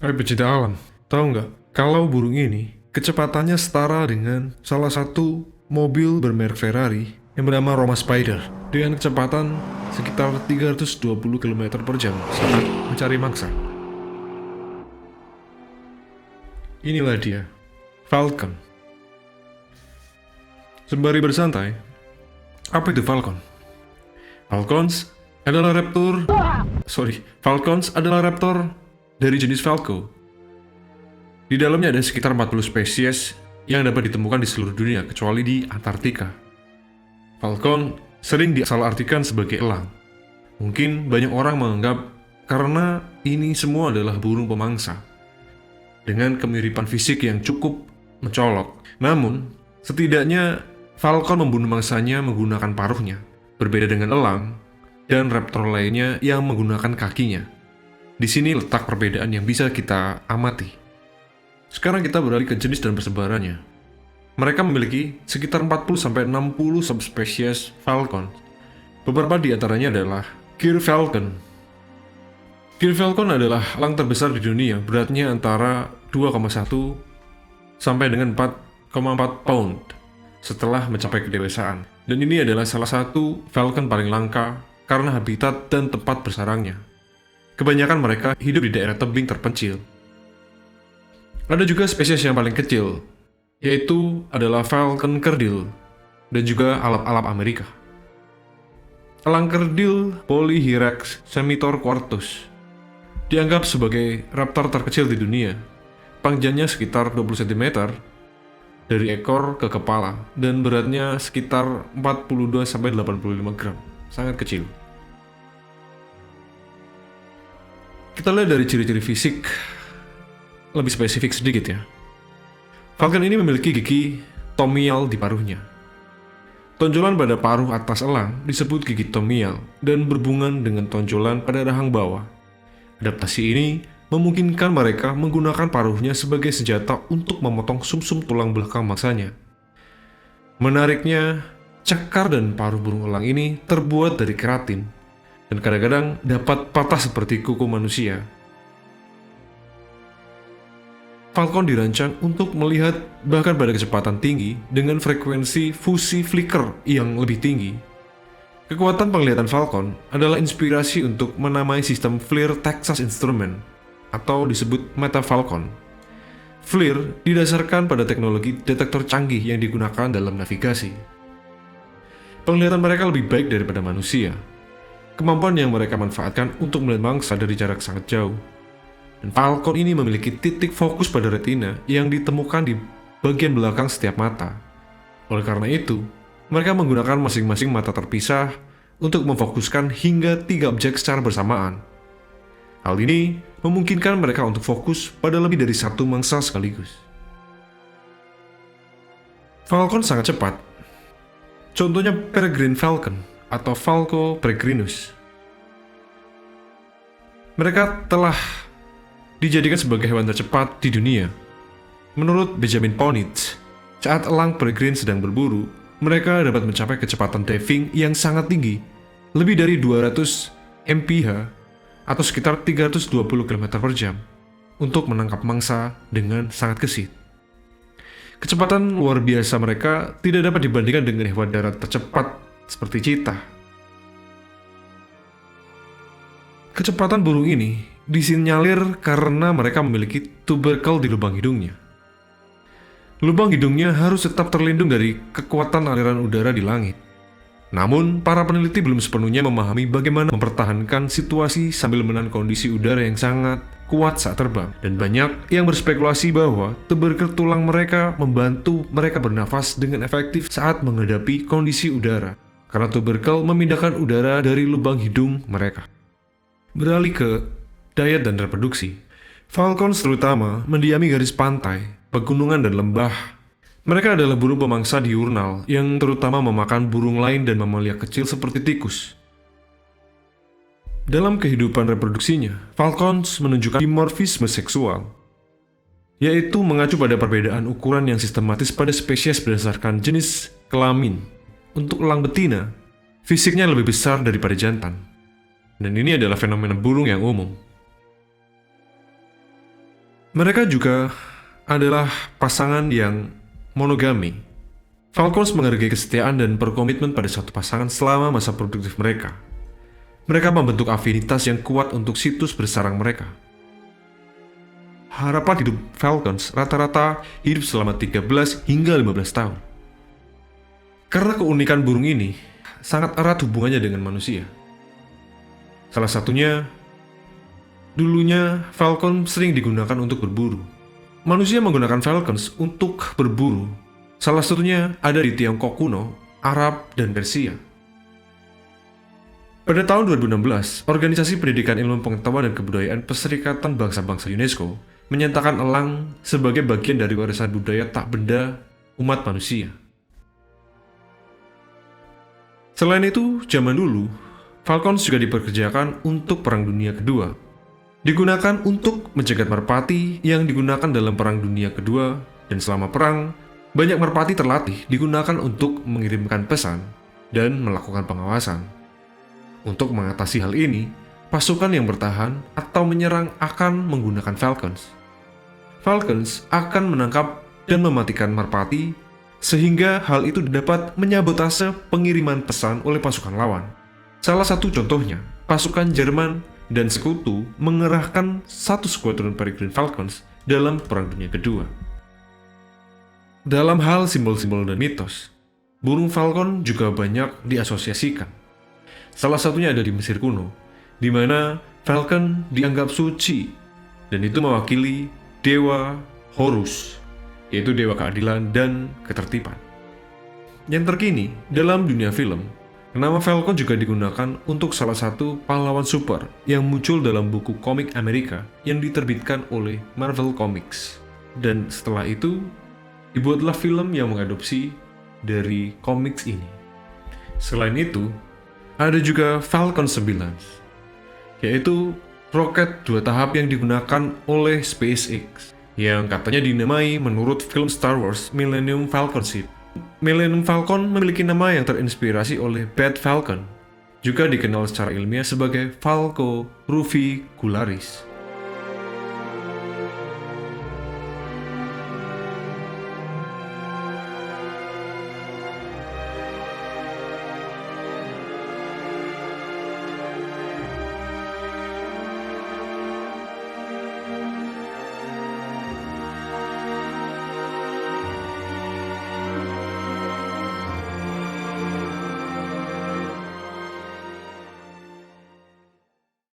Hai pecinta alam, tahu nggak? Kalau burung ini kecepatannya setara dengan salah satu mobil bermerek Ferrari yang bernama Roma Spider dengan kecepatan sekitar 320 km per jam saat mencari mangsa. Inilah dia, Falcon. Sembari bersantai, apa itu Falcon? Falcons adalah raptor dari jenis Falco. Di dalamnya ada sekitar 40 spesies yang dapat ditemukan di seluruh dunia kecuali di Antartika. Falcon sering disalahartikan sebagai elang. Mungkin banyak orang menganggap karena ini semua adalah burung pemangsa dengan kemiripan fisik yang cukup mencolok. Namun, setidaknya Falcon membunuh mangsanya menggunakan paruhnya, berbeda dengan elang dan raptor lainnya yang menggunakan kakinya. Di sini letak perbedaan yang bisa kita amati. Sekarang kita beralih ke jenis dan persebarannya. Mereka memiliki sekitar 40-60 subspesies falcon. Beberapa di antaranya adalah Gyr Falcon. Gyr Falcon adalah elang terbesar di dunia, beratnya antara 2,1 sampai dengan 4,4 pound setelah mencapai kedewasaan. Dan ini adalah salah satu falcon paling langka karena habitat dan tempat bersarangnya. Kebanyakan mereka hidup di daerah tebing terpencil. Ada juga spesies yang paling kecil, yaitu adalah falcon kerdil dan juga alap-alap Amerika. Elang kerdil Polyhyrax semitorquatus dianggap sebagai raptor terkecil di dunia. Panjangnya sekitar 20 cm dari ekor ke kepala dan beratnya sekitar 42-85 gram. Sangat kecil. Kita lihat dari ciri-ciri fisik lebih spesifik sedikit ya. Falcon ini memiliki gigi tomial di paruhnya. Tonjolan pada paruh atas elang disebut gigi tomial dan berhubungan dengan tonjolan pada rahang bawah. Adaptasi ini memungkinkan mereka menggunakan paruhnya sebagai senjata untuk memotong sumsum tulang belakang mangsanya. Menariknya, cakar dan paruh burung elang ini terbuat dari keratin dan kadang-kadang dapat patah seperti kuku manusia. Falcon dirancang untuk melihat bahkan pada kecepatan tinggi dengan frekuensi fusi flicker yang lebih tinggi. Kekuatan penglihatan Falcon adalah inspirasi untuk menamai sistem FLIR Texas Instrument atau disebut Meta Falcon. FLIR didasarkan pada teknologi detektor canggih yang digunakan dalam navigasi. Penglihatan mereka lebih baik daripada manusia. Kemampuan yang mereka manfaatkan untuk melihat mangsa dari jarak sangat jauh. Dan Falcon ini memiliki titik fokus pada retina yang ditemukan di bagian belakang setiap mata. Oleh karena itu, mereka menggunakan masing-masing mata terpisah untuk memfokuskan hingga 3 objek secara bersamaan. Hal ini memungkinkan mereka untuk fokus pada lebih dari satu mangsa sekaligus. Falcon sangat cepat. Contohnya Peregrine Falcon atau Falco peregrinus. Mereka telah dijadikan sebagai hewan tercepat di dunia. Menurut Benjamin Ponitz, saat elang peregrine sedang berburu, mereka dapat mencapai kecepatan diving yang sangat tinggi, lebih dari 200 mph atau sekitar 320 km per jam, untuk menangkap mangsa dengan sangat gesit. Kecepatan luar biasa mereka tidak dapat dibandingkan dengan hewan darat tercepat seperti cheetah. Kecepatan burung ini disinyalir karena mereka memiliki tubercle di lubang hidungnya. Lubang hidungnya harus tetap terlindung dari kekuatan aliran udara di langit. Namun, para peneliti belum sepenuhnya memahami bagaimana mempertahankan situasi sambil menahan kondisi udara yang sangat kuat saat terbang. Dan banyak yang berspekulasi bahwa tubercle tulang mereka membantu mereka bernafas dengan efektif saat menghadapi kondisi udara, karena tubercle memindahkan udara dari lubang hidung mereka. Beralih ke diet dan reproduksi. Falcons terutama mendiami garis pantai, pegunungan dan lembah. Mereka adalah burung pemangsa diurnal yang terutama memakan burung lain dan mamalia kecil seperti tikus. Dalam kehidupan reproduksinya, falcons menunjukkan dimorfisme seksual, yaitu mengacu pada perbedaan ukuran yang sistematis pada spesies berdasarkan jenis kelamin. Untuk elang betina, fisiknya lebih besar daripada jantan. Dan ini adalah fenomena burung yang umum. Mereka juga adalah pasangan yang monogami. Falcons menghargai kesetiaan dan berkomitmen pada satu pasangan selama masa produktif mereka. Mereka membentuk afinitas yang kuat untuk situs bersarang mereka. Harapan hidup Falcons rata-rata hidup selama 13 hingga 15 tahun. Karena keunikan burung ini sangat erat hubungannya dengan manusia. Salah satunya, dulunya falcon sering digunakan untuk berburu. Manusia menggunakan falcons untuk berburu. Salah satunya ada di Tiongkok kuno, Arab, dan Persia. Pada tahun 2016, Organisasi Pendidikan Ilmu Pengetahuan dan Kebudayaan Perserikatan Bangsa-Bangsa UNESCO menyatakan elang sebagai bagian dari warisan budaya tak benda umat manusia. Selain itu, zaman dulu, falcons juga diperkerjakan untuk Perang Dunia Kedua. Digunakan untuk mencegat merpati yang digunakan dalam Perang Dunia Kedua, dan selama perang, banyak merpati terlatih digunakan untuk mengirimkan pesan dan melakukan pengawasan. Untuk mengatasi hal ini, pasukan yang bertahan atau menyerang akan menggunakan falcons. Falcons akan menangkap dan mematikan merpati, sehingga hal itu dapat menyabotase pengiriman pesan oleh pasukan lawan. Salah satu contohnya, pasukan Jerman dan sekutu mengerahkan satu skuadron Peregrine Falcons dalam Perang Dunia Kedua. Dalam hal simbol-simbol dan mitos, burung falcon juga banyak diasosiasikan. Salah satunya ada di Mesir kuno, di mana falcon dianggap suci, dan itu mewakili dewa Horus, yaitu dewa keadilan dan ketertiban. Yang terkini, dalam dunia film, nama Falcon juga digunakan untuk salah satu pahlawan super yang muncul dalam buku komik Amerika yang diterbitkan oleh Marvel Comics. Dan setelah itu, dibuatlah film yang mengadopsi dari komiks ini. Selain itu, ada juga Falcon 9, yaitu roket 2 tahap yang digunakan oleh SpaceX, yang katanya dinamai menurut film Star Wars Millennium Falcon Ship. Millennium Falcon memiliki nama yang terinspirasi oleh Bat Falcon, juga dikenal secara ilmiah sebagai Falco ruficularis.